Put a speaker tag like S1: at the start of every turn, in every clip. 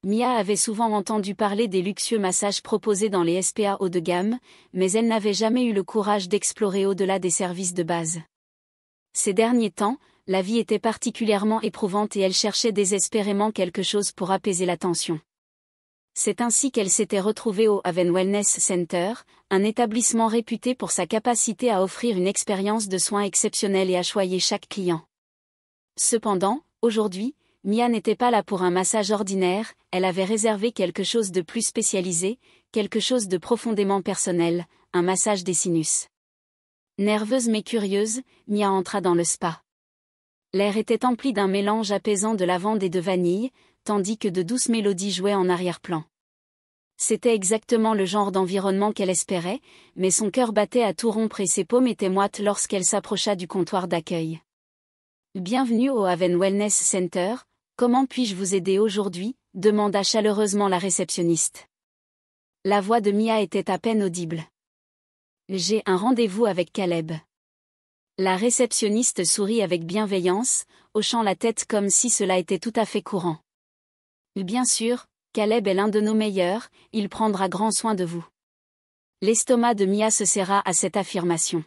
S1: Mia avait souvent entendu parler des luxueux massages proposés dans les SPA haut de gamme, mais elle n'avait jamais eu le courage d'explorer au-delà des services de base. Ces derniers temps, la vie était particulièrement éprouvante et elle cherchait désespérément quelque chose pour apaiser la tension. C'est ainsi qu'elle s'était retrouvée au Haven Wellness Center, un établissement réputé pour sa capacité à offrir une expérience de soins exceptionnelle et à choyer chaque client. Cependant, aujourd'hui, Mia n'était pas là pour un massage ordinaire, elle avait réservé quelque chose de plus spécialisé, quelque chose de profondément personnel, un massage des sinus. Nerveuse mais curieuse, Mia entra dans le spa. L'air était empli d'un mélange apaisant de lavande et de vanille, tandis que de douces mélodies jouaient en arrière-plan. C'était exactement le genre d'environnement qu'elle espérait, mais son cœur battait à tout rompre et ses paumes étaient moites lorsqu'elle s'approcha du comptoir d'accueil. Bienvenue au Haven Wellness Center, comment puis-je vous aider aujourd'hui ? Demanda chaleureusement la réceptionniste. La voix de Mia était à peine audible. J'ai un rendez-vous avec Caleb. La réceptionniste sourit avec bienveillance, hochant la tête comme si cela était tout à fait courant. Bien sûr, Caleb est l'un de nos meilleurs, il prendra grand soin de vous. L'estomac de Mia se serra à cette affirmation.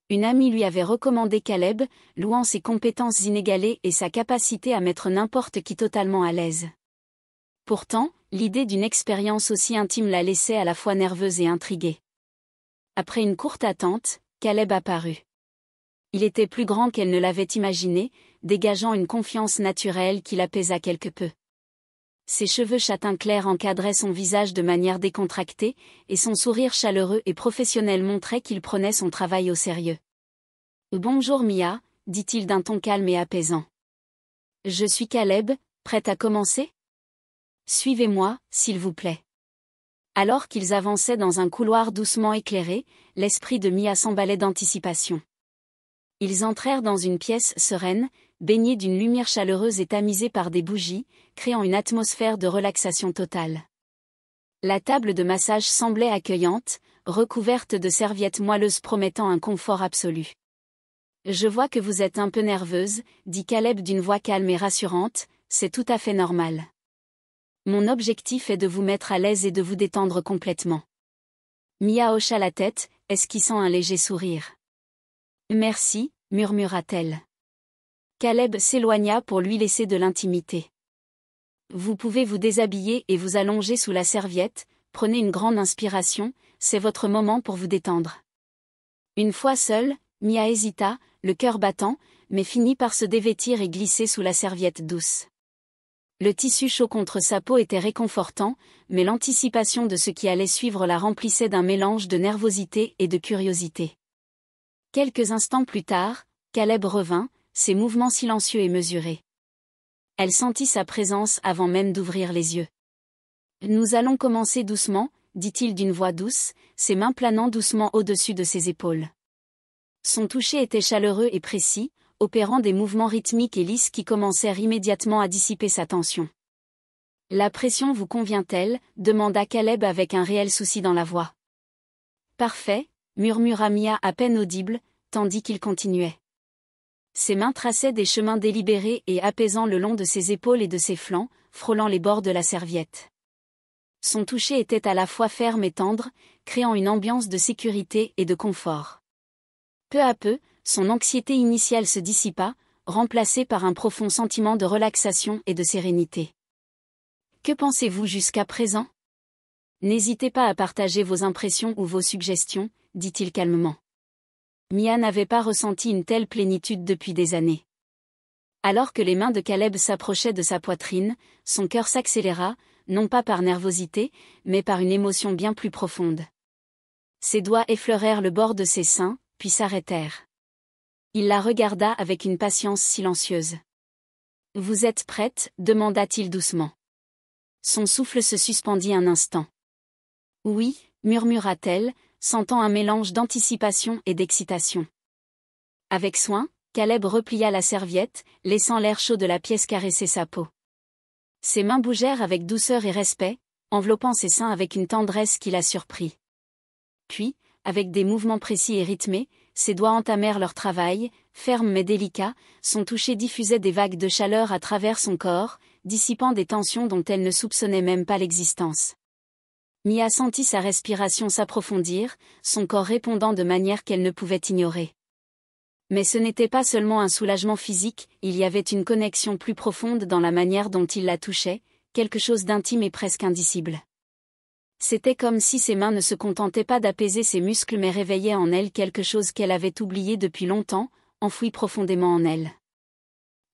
S1: Une amie lui avait recommandé Caleb, louant ses compétences inégalées et sa capacité à mettre n'importe qui totalement à l'aise. Pourtant, l'idée d'une expérience aussi intime la laissait à la fois nerveuse et intriguée. Après une courte attente, Caleb apparut. Il était plus grand qu'elle ne l'avait imaginé, dégageant une confiance naturelle qui l'apaisa quelque peu. Ses cheveux châtain clair encadraient son visage de manière décontractée, et son sourire chaleureux et professionnel montrait qu'il prenait son travail au sérieux. « Bonjour Mia », dit-il d'un ton calme et apaisant. « Je suis Caleb, prête à commencer ? Suivez-moi, s'il vous plaît. » Alors qu'ils avançaient dans un couloir doucement éclairé, l'esprit de Mia s'emballait d'anticipation. Ils entrèrent dans une pièce sereine, baignée d'une lumière chaleureuse et tamisée par des bougies, créant une atmosphère de relaxation totale. La table de massage semblait accueillante, recouverte de serviettes moelleuses promettant un confort absolu. « Je vois que vous êtes un peu nerveuse, » dit Caleb d'une voix calme et rassurante, « c'est tout à fait normal. Mon objectif est de vous mettre à l'aise et de vous détendre complètement. » Mia hocha la tête, esquissant un léger sourire. « Merci », murmura-t-elle. Caleb s'éloigna pour lui laisser de l'intimité. « Vous pouvez vous déshabiller et vous allonger sous la serviette, prenez une grande inspiration, c'est votre moment pour vous détendre. » Une fois seule, Mia hésita, le cœur battant, mais finit par se dévêtir et glisser sous la serviette douce. Le tissu chaud contre sa peau était réconfortant, mais l'anticipation de ce qui allait suivre la remplissait d'un mélange de nervosité et de curiosité. Quelques instants plus tard, Caleb revint, ses mouvements silencieux et mesurés. Elle sentit sa présence avant même d'ouvrir les yeux. « Nous allons commencer doucement, » dit-il d'une voix douce, ses mains planant doucement au-dessus de ses épaules. Son toucher était chaleureux et précis, opérant des mouvements rythmiques et lisses qui commencèrent immédiatement à dissiper sa tension. « La pression vous convient-elle ? » demanda Caleb avec un réel souci dans la voix. « Parfait », murmura Mia à peine audible, tandis qu'il continuait. Ses mains traçaient des chemins délibérés et apaisants le long de ses épaules et de ses flancs, frôlant les bords de la serviette. Son toucher était à la fois ferme et tendre, créant une ambiance de sécurité et de confort. Peu à peu, son anxiété initiale se dissipa, remplacée par un profond sentiment de relaxation et de sérénité. « Que pensez-vous jusqu'à présent ? N'hésitez pas à partager vos impressions ou vos suggestions, » dit-il calmement. Mia n'avait pas ressenti une telle plénitude depuis des années. Alors que les mains de Caleb s'approchaient de sa poitrine, son cœur s'accéléra, non pas par nervosité, mais par une émotion bien plus profonde. Ses doigts effleurèrent le bord de ses seins, puis s'arrêtèrent. Il la regarda avec une patience silencieuse. « Vous êtes prête ? » demanda-t-il doucement. Son souffle se suspendit un instant. « Oui » murmura-t-elle, sentant un mélange d'anticipation et d'excitation. Avec soin, Caleb replia la serviette, laissant l'air chaud de la pièce caresser sa peau. Ses mains bougèrent avec douceur et respect, enveloppant ses seins avec une tendresse qui la surprit. Puis, avec des mouvements précis et rythmés, ses doigts entamèrent leur travail, ferme mais délicat, son toucher diffusait des vagues de chaleur à travers son corps, dissipant des tensions dont elle ne soupçonnait même pas l'existence. Mia sentit sa respiration s'approfondir, son corps répondant de manière qu'elle ne pouvait ignorer. Mais ce n'était pas seulement un soulagement physique, il y avait une connexion plus profonde dans la manière dont il la touchait, quelque chose d'intime et presque indicible. C'était comme si ses mains ne se contentaient pas d'apaiser ses muscles mais réveillaient en elle quelque chose qu'elle avait oublié depuis longtemps, enfoui profondément en elle.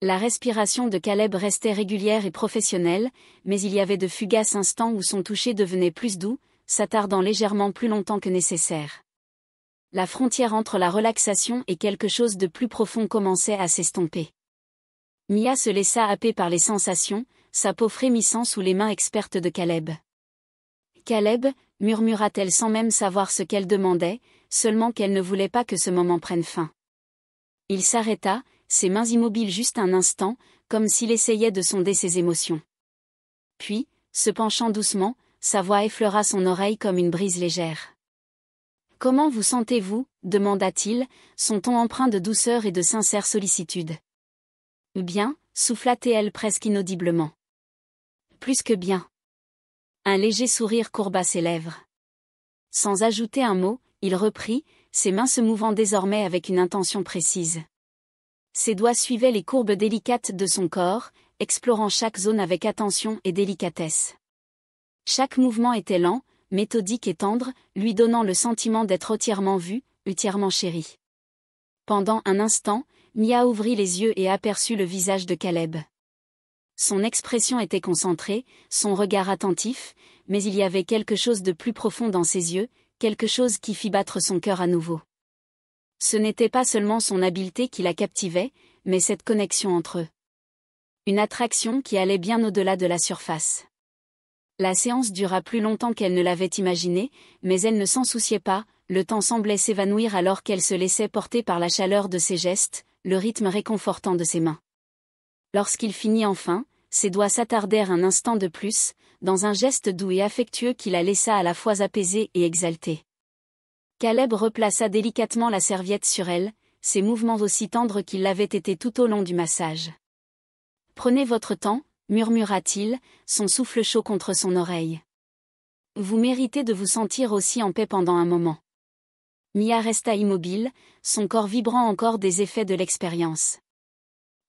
S1: La respiration de Caleb restait régulière et professionnelle, mais il y avait de fugaces instants où son toucher devenait plus doux, s'attardant légèrement plus longtemps que nécessaire. La frontière entre la relaxation et quelque chose de plus profond commençait à s'estomper. Mia se laissa happer par les sensations, sa peau frémissant sous les mains expertes de Caleb. « Caleb » murmura-t-elle sans même savoir ce qu'elle demandait, seulement qu'elle ne voulait pas que ce moment prenne fin. Il s'arrêta, ses mains immobiles juste un instant, comme s'il essayait de sonder ses émotions. Puis, se penchant doucement, sa voix effleura son oreille comme une brise légère. « Comment vous sentez-vous » demanda-t-il, son ton empreint de douceur et de sincère sollicitude. « Bien » souffla-t-elle presque inaudiblement. « Plus que bien. » Un léger sourire courba ses lèvres. Sans ajouter un mot, il reprit, ses mains se mouvant désormais avec une intention précise. Ses doigts suivaient les courbes délicates de son corps, explorant chaque zone avec attention et délicatesse. Chaque mouvement était lent, méthodique et tendre, lui donnant le sentiment d'être entièrement vue, entièrement chérie. Pendant un instant, Mia ouvrit les yeux et aperçut le visage de Caleb. Son expression était concentrée, son regard attentif, mais il y avait quelque chose de plus profond dans ses yeux, quelque chose qui fit battre son cœur à nouveau. Ce n'était pas seulement son habileté qui la captivait, mais cette connexion entre eux. Une attraction qui allait bien au-delà de la surface. La séance dura plus longtemps qu'elle ne l'avait imaginé, mais elle ne s'en souciait pas, le temps semblait s'évanouir alors qu'elle se laissait porter par la chaleur de ses gestes, le rythme réconfortant de ses mains. Lorsqu'il finit enfin, ses doigts s'attardèrent un instant de plus, dans un geste doux et affectueux qui la laissa à la fois apaisée et exaltée. Caleb replaça délicatement la serviette sur elle, ses mouvements aussi tendres qu'ils l'avaient été tout au long du massage. « Prenez votre temps » murmura-t-il, son souffle chaud contre son oreille. « Vous méritez de vous sentir aussi en paix pendant un moment. » Mia resta immobile, son corps vibrant encore des effets de l'expérience.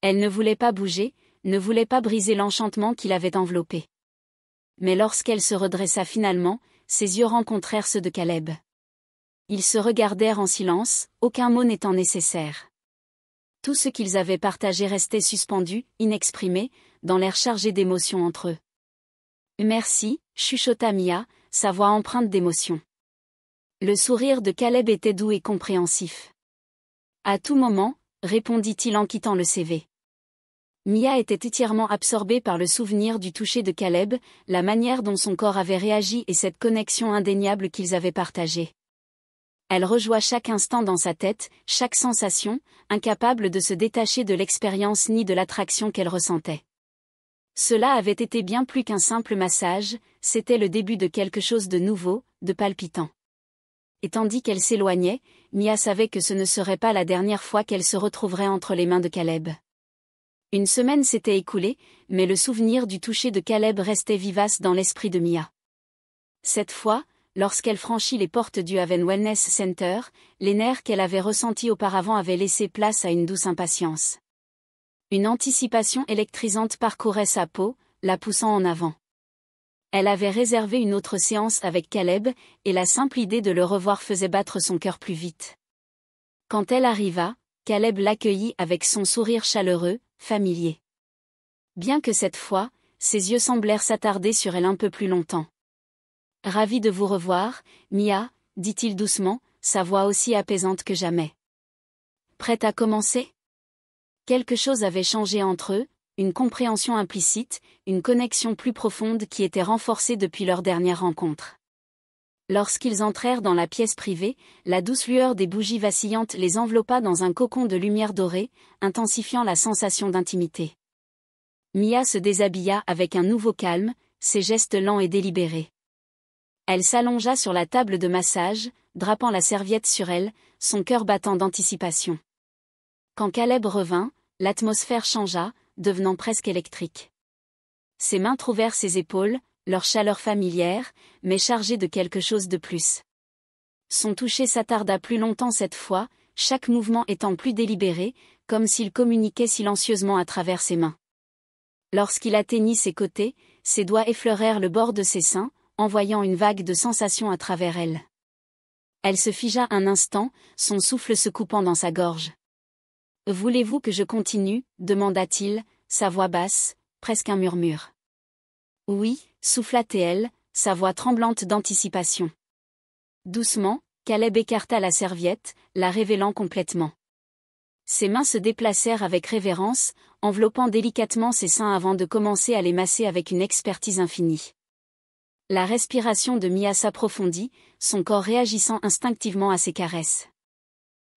S1: Elle ne voulait pas bouger, ne voulait pas briser l'enchantement qui l'avait enveloppée. Mais lorsqu'elle se redressa finalement, ses yeux rencontrèrent ceux de Caleb. Ils se regardèrent en silence, aucun mot n'étant nécessaire. Tout ce qu'ils avaient partagé restait suspendu, inexprimé, dans l'air chargé d'émotion entre eux. « Merci » chuchota Mia, sa voix empreinte d'émotion. Le sourire de Caleb était doux et compréhensif. « À tout moment » répondit-il en quittant le CV. Mia était entièrement absorbée par le souvenir du toucher de Caleb, la manière dont son corps avait réagi et cette connexion indéniable qu'ils avaient partagée. Elle rejoua chaque instant dans sa tête, chaque sensation, incapable de se détacher de l'expérience ni de l'attraction qu'elle ressentait. Cela avait été bien plus qu'un simple massage, c'était le début de quelque chose de nouveau, de palpitant. Et tandis qu'elle s'éloignait, Mia savait que ce ne serait pas la dernière fois qu'elle se retrouverait entre les mains de Caleb. Une semaine s'était écoulée, mais le souvenir du toucher de Caleb restait vivace dans l'esprit de Mia. Cette fois, lorsqu'elle franchit les portes du Haven Wellness Center, les nerfs qu'elle avait ressentis auparavant avaient laissé place à une douce impatience. Une anticipation électrisante parcourait sa peau, la poussant en avant. Elle avait réservé une autre séance avec Caleb, et la simple idée de le revoir faisait battre son cœur plus vite. Quand elle arriva, Caleb l'accueillit avec son sourire chaleureux, familier. Bien que cette fois, ses yeux semblèrent s'attarder sur elle un peu plus longtemps. « Ravi de vous revoir, Mia » dit-il doucement, sa voix aussi apaisante que jamais. « Prête à commencer ?» Quelque chose avait changé entre eux, une compréhension implicite, une connexion plus profonde qui était renforcée depuis leur dernière rencontre. Lorsqu'ils entrèrent dans la pièce privée, la douce lueur des bougies vacillantes les enveloppa dans un cocon de lumière dorée, intensifiant la sensation d'intimité. Mia se déshabilla avec un nouveau calme, ses gestes lents et délibérés. Elle s'allongea sur la table de massage, drapant la serviette sur elle, son cœur battant d'anticipation. Quand Caleb revint, l'atmosphère changea, devenant presque électrique. ses mains trouvèrent ses épaules, leur chaleur familière, mais chargée de quelque chose de plus. Son toucher s'attarda plus longtemps cette fois, chaque mouvement étant plus délibéré, comme s'il communiquait silencieusement à travers ses mains. Lorsqu'il atteignit ses côtés, ses doigts effleurèrent le bord de ses seins, envoyant une vague de sensations à travers elle. Elle se figea un instant, son souffle se coupant dans sa gorge. « Voulez-vous que je continue » demanda-t-il, sa voix basse, presque un murmure. « Oui » souffla-t-elle, sa voix tremblante d'anticipation. Doucement, Caleb écarta la serviette, la révélant complètement. Ses mains se déplacèrent avec révérence, enveloppant délicatement ses seins avant de commencer à les masser avec une expertise infinie. La respiration de Mia s'approfondit, son corps réagissant instinctivement à ses caresses.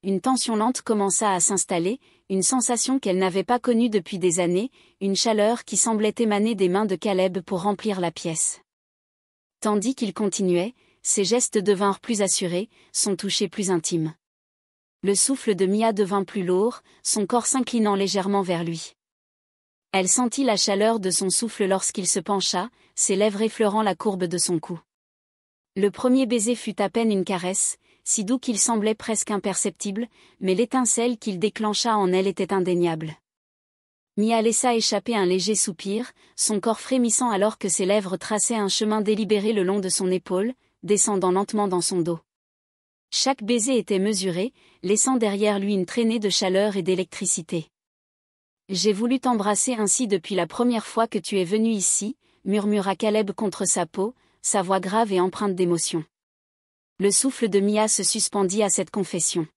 S1: Une tension lente commença à s'installer, une sensation qu'elle n'avait pas connue depuis des années, une chaleur qui semblait émaner des mains de Caleb pour remplir la pièce. Tandis qu'il continuait, ses gestes devinrent plus assurés, son toucher plus intime. Le souffle de Mia devint plus lourd, son corps s'inclinant légèrement vers lui. Elle sentit la chaleur de son souffle lorsqu'il se pencha, ses lèvres effleurant la courbe de son cou. Le premier baiser fut à peine une caresse, si doux qu'il semblait presque imperceptible, mais l'étincelle qu'il déclencha en elle était indéniable. Mia laissa échapper un léger soupir, son corps frémissant alors que ses lèvres traçaient un chemin délibéré le long de son épaule, descendant lentement dans son dos. Chaque baiser était mesuré, laissant derrière lui une traînée de chaleur et d'électricité. « J'ai voulu t'embrasser ainsi depuis la première fois que tu es venu ici », murmura Caleb contre sa peau, sa voix grave et empreinte d'émotion. Le souffle de Mia se suspendit à cette confession.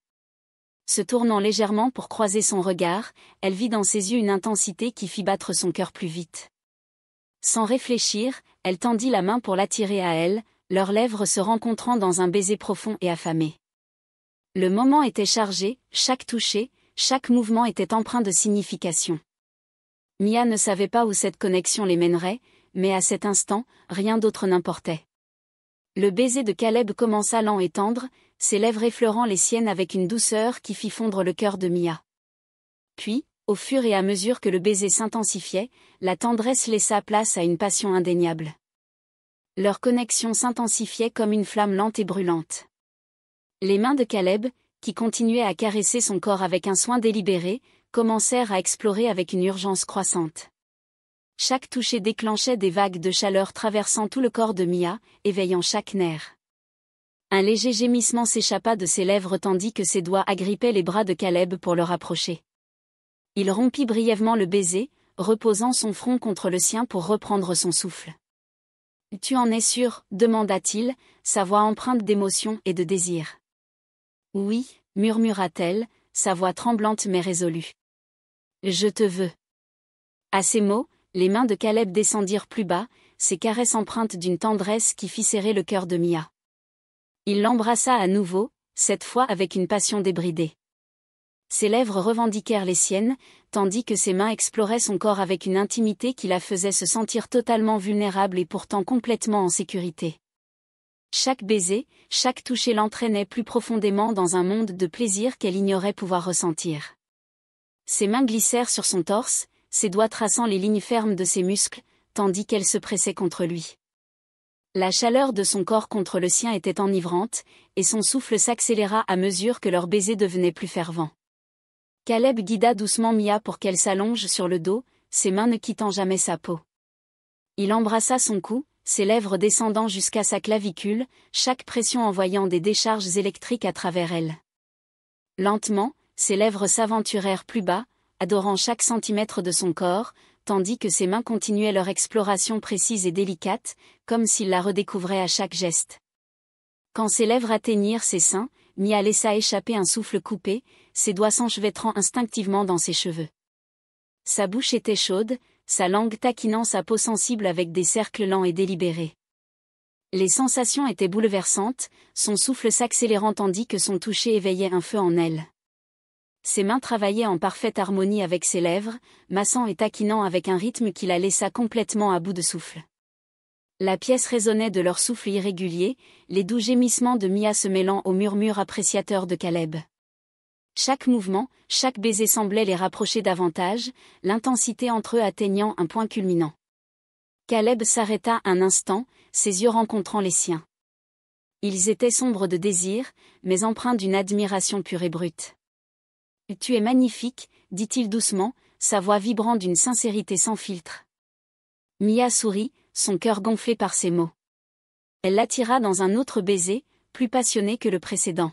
S1: Se tournant légèrement pour croiser son regard, elle vit dans ses yeux une intensité qui fit battre son cœur plus vite. Sans réfléchir, elle tendit la main pour l'attirer à elle, leurs lèvres se rencontrant dans un baiser profond et affamé. Le moment était chargé, chaque toucher, chaque mouvement était empreint de signification. Mia ne savait pas où cette connexion les mènerait, mais à cet instant, rien d'autre n'importait. Le baiser de Caleb commença lent et tendre, ses lèvres effleurant les siennes avec une douceur qui fit fondre le cœur de Mia. Puis, au fur et à mesure que le baiser s'intensifiait, la tendresse laissa place à une passion indéniable. Leur connexion s'intensifiait comme une flamme lente et brûlante. Les mains de Caleb, qui continuait à caresser son corps avec un soin délibéré, commencèrent à explorer avec une urgence croissante. Chaque toucher déclenchait des vagues de chaleur traversant tout le corps de Mia, éveillant chaque nerf. Un léger gémissement s'échappa de ses lèvres tandis que ses doigts agrippaient les bras de Caleb pour le rapprocher. Il rompit brièvement le baiser, reposant son front contre le sien pour reprendre son souffle. « Tu en es sûr ?» demanda-t-il, sa voix empreinte d'émotion et de désir. « Oui » murmura-t-elle, sa voix tremblante mais résolue. « Je te veux. » À ces mots, les mains de Caleb descendirent plus bas, ses caresses empreintes d'une tendresse qui fit serrer le cœur de Mia. Il l'embrassa à nouveau, cette fois avec une passion débridée. Ses lèvres revendiquèrent les siennes, tandis que ses mains exploraient son corps avec une intimité qui la faisait se sentir totalement vulnérable et pourtant complètement en sécurité. Chaque baiser, chaque toucher l'entraînait plus profondément dans un monde de plaisir qu'elle ignorait pouvoir ressentir. Ses mains glissèrent sur son torse, ses doigts traçant les lignes fermes de ses muscles, tandis qu'elle se pressait contre lui. La chaleur de son corps contre le sien était enivrante, et son souffle s'accéléra à mesure que leur baiser devenait plus fervent. Caleb guida doucement Mia pour qu'elle s'allonge sur le dos, ses mains ne quittant jamais sa peau. Il embrassa son cou, ses lèvres descendant jusqu'à sa clavicule, chaque pression envoyant des décharges électriques à travers elle. Lentement, ses lèvres s'aventurèrent plus bas, adorant chaque centimètre de son corps, tandis que ses mains continuaient leur exploration précise et délicate, comme s'il la redécouvrait à chaque geste. Quand ses lèvres atteignirent ses seins, Mia laissa échapper un souffle coupé, ses doigts s'enchevêtrant instinctivement dans ses cheveux. Sa bouche était chaude, sa langue taquinant sa peau sensible avec des cercles lents et délibérés. Les sensations étaient bouleversantes, son souffle s'accélérant tandis que son toucher éveillait un feu en elle. Ses mains travaillaient en parfaite harmonie avec ses lèvres, massant et taquinant avec un rythme qui la laissa complètement à bout de souffle. La pièce résonnait de leur souffle irrégulier, les doux gémissements de Mia se mêlant aux murmures appréciateurs de Caleb. Chaque mouvement, chaque baiser semblait les rapprocher davantage, l'intensité entre eux atteignant un point culminant. Caleb s'arrêta un instant, ses yeux rencontrant les siens. Ils étaient sombres de désir, mais empreints d'une admiration pure et brute. « Tu es magnifique », dit-il doucement, sa voix vibrant d'une sincérité sans filtre. Mia sourit, son cœur gonflé par ces mots. Elle l'attira dans un autre baiser, plus passionné que le précédent.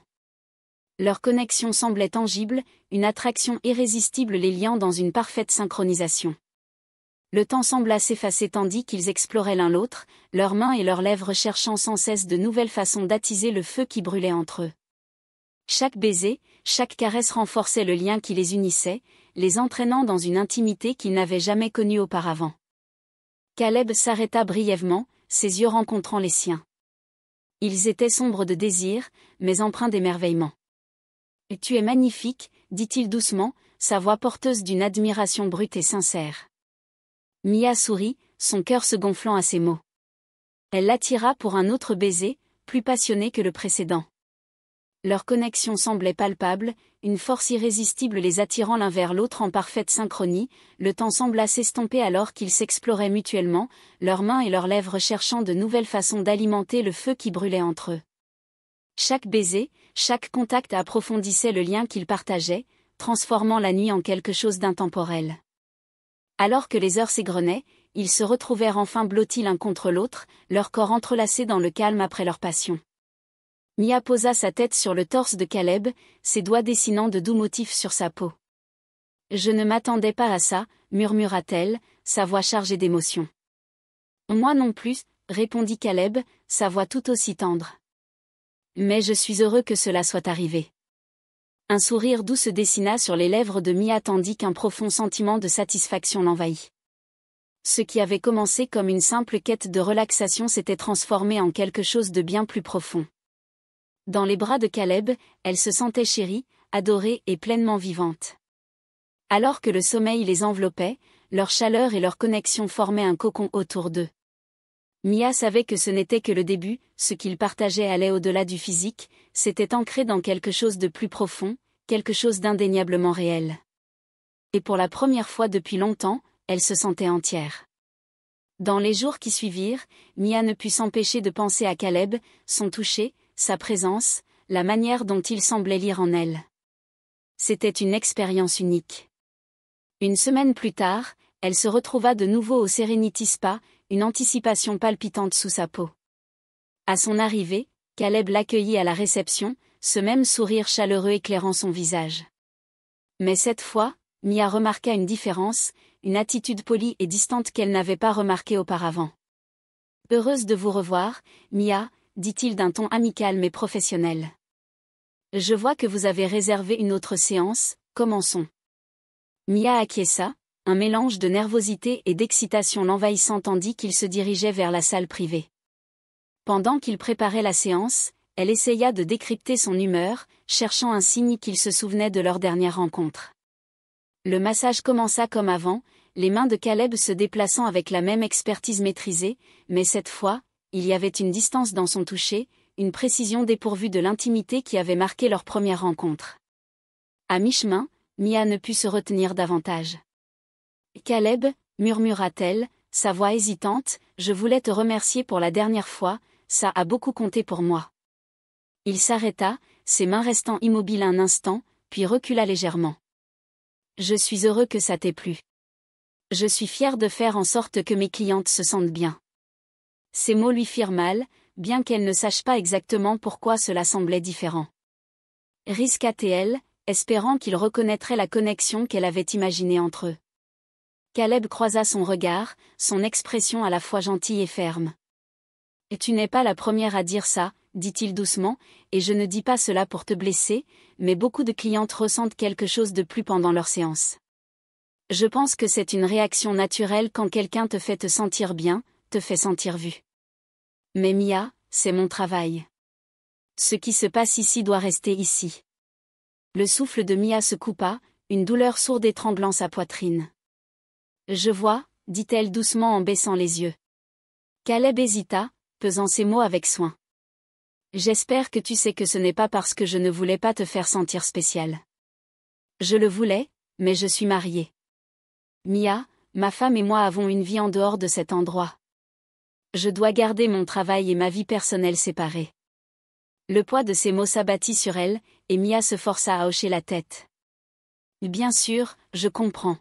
S1: Leur connexion semblait tangible, une attraction irrésistible les liant dans une parfaite synchronisation. Le temps sembla s'effacer tandis qu'ils exploraient l'un l'autre, leurs mains et leurs lèvres cherchant sans cesse de nouvelles façons d'attiser le feu qui brûlait entre eux. Chaque baiser, chaque caresse renforçait le lien qui les unissait, les entraînant dans une intimité qu'ils n'avaient jamais connue auparavant. Caleb s'arrêta brièvement, ses yeux rencontrant les siens. Ils étaient sombres de désir, mais empreints d'émerveillement. « Tu es magnifique », dit-il doucement, sa voix porteuse d'une admiration brute et sincère. Mia sourit, son cœur se gonflant à ces mots. Elle l'attira pour un autre baiser, plus passionné que le précédent. Leur connexion semblait palpable, une force irrésistible les attirant l'un vers l'autre en parfaite synchronie, le temps sembla s'estomper alors qu'ils s'exploraient mutuellement, leurs mains et leurs lèvres cherchant de nouvelles façons d'alimenter le feu qui brûlait entre eux. Chaque baiser, chaque contact approfondissait le lien qu'ils partageaient, transformant la nuit en quelque chose d'intemporel. Alors que les heures s'égrenaient, ils se retrouvèrent enfin blottis l'un contre l'autre, leurs corps entrelacés dans le calme après leur passion. Mia posa sa tête sur le torse de Caleb, ses doigts dessinant de doux motifs sur sa peau. « Je ne m'attendais pas à ça », murmura-t-elle, sa voix chargée d'émotion. « Moi non plus », répondit Caleb, sa voix tout aussi tendre. « Mais je suis heureux que cela soit arrivé. » Un sourire doux se dessina sur les lèvres de Mia tandis qu'un profond sentiment de satisfaction l'envahit. Ce qui avait commencé comme une simple quête de relaxation s'était transformé en quelque chose de bien plus profond. Dans les bras de Caleb, elle se sentait chérie, adorée et pleinement vivante. Alors que le sommeil les enveloppait, leur chaleur et leur connexion formaient un cocon autour d'eux. Mia savait que ce n'était que le début, ce qu'ils partageaient allait au-delà du physique, c'était ancré dans quelque chose de plus profond, quelque chose d'indéniablement réel. Et pour la première fois depuis longtemps, elle se sentait entière. Dans les jours qui suivirent, Mia ne put s'empêcher de penser à Caleb, son toucher, sa présence, la manière dont il semblait lire en elle. C'était une expérience unique. Une semaine plus tard, elle se retrouva de nouveau au Serenity Spa, une anticipation palpitante sous sa peau. À son arrivée, Caleb l'accueillit à la réception, ce même sourire chaleureux éclairant son visage. Mais cette fois, Mia remarqua une différence, une attitude polie et distante qu'elle n'avait pas remarquée auparavant. « Heureuse de vous revoir, Mia », dit-il d'un ton amical mais professionnel. « Je vois que vous avez réservé une autre séance, commençons. » Mia acquiesça, un mélange de nervosité et d'excitation l'envahissant tandis qu'il se dirigeait vers la salle privée. Pendant qu'il préparait la séance, elle essaya de décrypter son humeur, cherchant un signe qu'il se souvenait de leur dernière rencontre. Le massage commença comme avant, les mains de Caleb se déplaçant avec la même expertise maîtrisée, mais cette fois, il y avait une distance dans son toucher, une précision dépourvue de l'intimité qui avait marqué leur première rencontre. À mi-chemin, Mia ne put se retenir davantage. « Caleb », murmura-t-elle, sa voix hésitante, « je voulais te remercier pour la dernière fois, ça a beaucoup compté pour moi. » Il s'arrêta, ses mains restant immobiles un instant, puis recula légèrement. « Je suis heureux que ça t'ait plu. Je suis fier de faire en sorte que mes clientes se sentent bien. » Ces mots lui firent mal, bien qu'elle ne sache pas exactement pourquoi cela semblait différent. Risqua-t-elle, espérant qu'il reconnaîtrait la connexion qu'elle avait imaginée entre eux. Caleb croisa son regard, son expression à la fois gentille et ferme. « Et tu n'es pas la première à dire ça, » dit-il doucement, « et je ne dis pas cela pour te blesser, mais beaucoup de clientes ressentent quelque chose de plus pendant leur séance. Je pense que c'est une réaction naturelle quand quelqu'un te fait te sentir bien, te fait sentir vu. Mais Mia, c'est mon travail. Ce qui se passe ici doit rester ici. » Le souffle de Mia se coupa, une douleur sourde étranglant sa poitrine. « Je vois », dit-elle doucement en baissant les yeux. Caleb hésita, pesant ses mots avec soin. « J'espère que tu sais que ce n'est pas parce que je ne voulais pas te faire sentir spécial. Je le voulais, mais je suis mariée. Mia, ma femme et moi avons une vie en dehors de cet endroit. je dois garder mon travail et ma vie personnelle séparés. Le poids de ces mots s'abattit sur elle, et Mia se força à hocher la tête. Bien sûr, je comprends.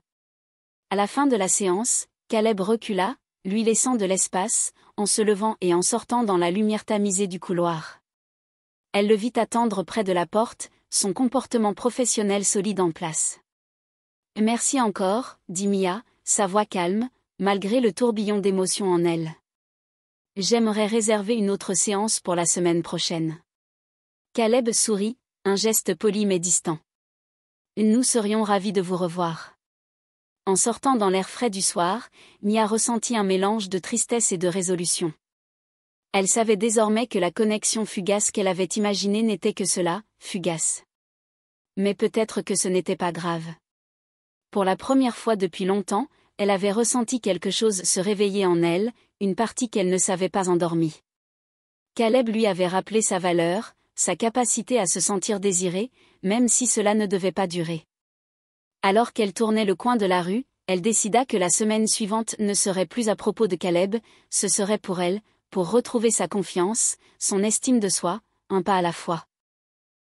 S1: À la fin de la séance, Caleb recula, lui laissant de l'espace, en se levant et en sortant dans la lumière tamisée du couloir. Elle le vit attendre près de la porte, son comportement professionnel solide en place. Merci encore, dit Mia, sa voix calme, malgré le tourbillon d'émotions en elle. J'aimerais réserver une autre séance pour la semaine prochaine. Caleb sourit, un geste poli mais distant. Nous serions ravis de vous revoir. En sortant dans l'air frais du soir, Mia ressentit un mélange de tristesse et de résolution. Elle savait désormais que la connexion fugace qu'elle avait imaginée n'était que cela, fugace. Mais peut-être que ce n'était pas grave. Pour la première fois depuis longtemps, elle avait ressenti quelque chose se réveiller en elle, une partie qu'elle ne savait pas endormie. Caleb lui avait rappelé sa valeur, sa capacité à se sentir désirée, même si cela ne devait pas durer. Alors qu'elle tournait le coin de la rue, elle décida que la semaine suivante ne serait plus à propos de Caleb, ce serait pour elle, pour retrouver sa confiance, son estime de soi, un pas à la fois.